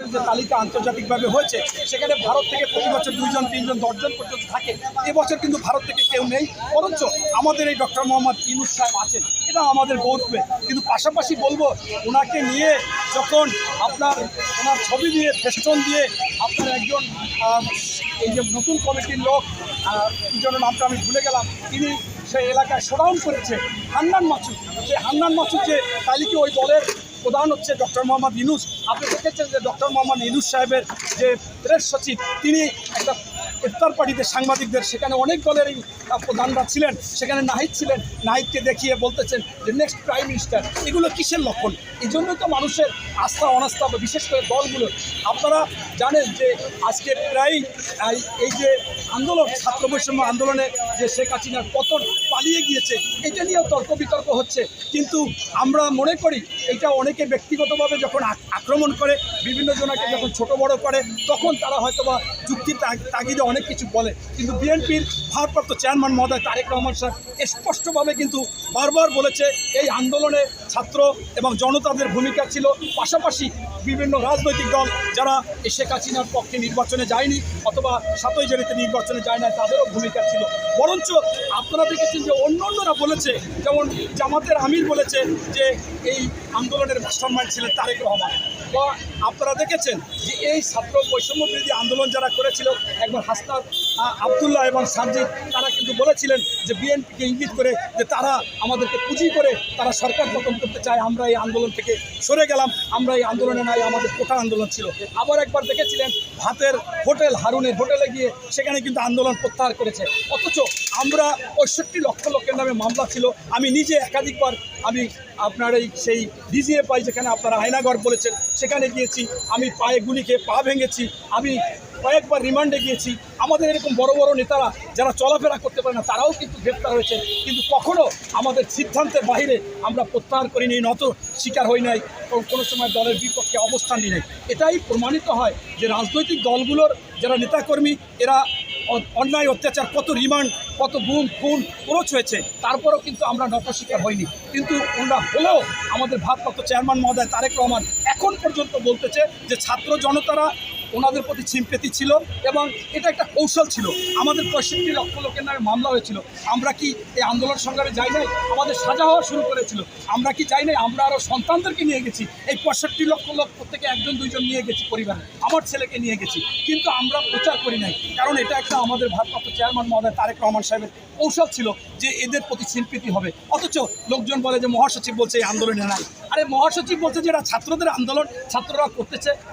ছাত্রদের যে তালিকা আন্তর্জাতিকভাবে হয়েছে সেখানে ভারত থেকে প্রতি বছর 2 জন 3 জন 10 জন পর্যন্ত থাকে। এবছর কিন্তু ভারত থেকে কেউ নেই, বরঞ্চ আমাদের এই ডক্টর মোহাম্মদ ইউনূস সাহেব আছেন, এটা আমাদের গৌরবে। কিন্তু পাশাপাশি বলবো, ওনাকে নিয়ে যখন ওনার ছবি দিয়ে ফেস্টন দিয়ে আপনার একজন এই যে নতুন কমিটির লোক, কি জন্য নামটা আমি ভুলে গেলাম, তিনি সেই এলাকায় শোডাউন করেছে হান্নান মাসুদ। সেই হান্নান মাসুদ যে তালিকে ওই দলের প্রধান হচ্ছে ডক্টর মোহাম্মদ ইউনূস। আপনি দেখেছেন যে ডক্টর মোহাম্মদ ইউনূস সাহেবের যে প্রেস সচিব, তিনি একটা ইফতার পার্টিতে সাংবাদিকদের, সেখানে অনেক দলেরই প্রধানরা ছিলেন, সেখানে নাহিদ ছিলেন, নাহিদকে দেখিয়ে বলতেছেন যে নেক্সট প্রাইম মিনিস্টার। এগুলো কিসের লক্ষণ? এই জন্যই তো মানুষের আস্থা অনাস্থা, বা বিশেষ করে দলগুলো, আপনারা জানেন যে আজকে প্রায় এই যে আন্দোলন, ছাত্র বৈষম্য আন্দোলনে যে শেখ হাসিনার পতন, পালিয়ে গিয়েছে, এটা নিয়েও তর্ক বিতর্ক হচ্ছে। কিন্তু আমরা মনে করি এটা অনেকে ব্যক্তিগতভাবে যখন আক্রমণ করে, বিভিন্ন জনকে যখন ছোট বড় করে, তখন তারা হয়তোবা যুক্তির তাগিদে অনেক কিছু বলে। কিন্তু বিএনপির ভারপ্রাপ্ত চেয়ারম্যান মহোদয় তারেক রহমান সাহেব স্পষ্টভাবে কিন্তু বারবার বলেছে এই আন্দোলনে ছাত্র এবং জনতাদের ভূমিকা ছিল, পাশাপাশি বিভিন্ন রাজনৈতিক দল যারা শেখ হাসিনার পক্ষে নির্বাচনে যায়নি অথবা 7ই জানুয়ারিতে নির্বাচনে যায় না, তাদেরও ভূমিকা ছিল। বরঞ্চ আপনারা দেখেছেন যে অন্যান্যরা বলেছে, যেমন জামাতের আমির বলেছে যে এই আন্দোলনের মাস্টারমাইন্ড ছিলেন তারেক রহমান। বা আপনারা দেখেছেন যে এই ছাত্র বৈষম্য বিরোধী আন্দোলন যারা করেছিল, একবার হাসনাত আবদুল্লাহ এবং সানজিদ, তারা কিন্তু বলেছিলেন যে বিএনপিকে ইঙ্গিত করে যে তারা আমাদেরকে পুঁজি করে তারা সরকার পতন করতে চায়, আমরা এই আন্দোলন থেকে সরে গেলাম, আমরা এই আন্দোলনে নাই, আমাদের কোটা আন্দোলন ছিল। আবার একবার দেখেছিলেন ভাতের হোটেল, হারুনের হোটেলে গিয়ে সেখানে কিন্তু আন্দোলন প্রত্যাহার করেছে। অথচ আমরা 65 লক্ষ লোকের নামে মামলা ছিল। আমি নিজে একাধিকবার আপনার সেই ডিজিএফআই, যেখানে আপনারা আয়নাগর বলেছেন, সেখানে গিয়েছি। আমি পায়ে গুলি খেয়ে পা ভেঙেছি, আমি কয়েকবার রিমান্ডে গিয়েছি। আমাদের এরকম বড় বড় নেতারা যারা চলাফেরা করতে পারে না, তারাও কিন্তু গ্রেপ্তার হয়েছে। কিন্তু কখনো আমাদের সিদ্ধান্তের বাইরে আমরা প্রত্যাহার করিনি, নত শিকার হই নাই, কোনো সময় দলের বিপক্ষে অবস্থান নিই নাই। এটাই প্রমাণিত হয় যে রাজনৈতিক দলগুলোর যারা নেতাকর্মী, এরা অন্যায় অত্যাচার, কত রিমান্ড, কত গুম খুন খরচ হয়েছে, তারপরেও কিন্তু আমরা নত শিকার হইনি। কিন্তু ওনারা হলেও আমাদের ভারপ্রাপ্ত চেয়ারম্যান মহোদয় তারেক রহমান এখন পর্যন্ত বলতেছে যে ছাত্র জনতারা ওনাদের প্রতি সিম্পেথি ছিল এবং এটা একটা কৌশল ছিল। আমাদের 65 লক্ষ লোকের নামে মামলা হয়েছিল। আমরা কি এই আন্দোলন সংগ্রামে যাই নাই? আমাদের সাজা হওয়া শুরু করেছিল। আমরা কি যাই নাই? আমরা আরও সন্তানদেরকে নিয়ে গেছি। এই 65 লক্ষ লোক প্রত্যেকে 1 2 জন নিয়ে গেছি পরিবারে, আমার ছেলেকে নিয়ে গেছি। কিন্তু আমরা প্রচার করি নাই, কারণ এটা একটা আমাদের ভারপ্রাপ্ত চেয়ারম্যান মহোদয় তারেক রহমান সাহেবের কৌশল ছিল যে এদের প্রতি সিম্পেথি হবে। অথচ লোকজন বলে যে মহাসচিব বলছে এই আন্দোলনে নাই। আরে মহাসচিব বলছে যে এটা ছাত্রদের আন্দোলন, ছাত্ররা করতেছে,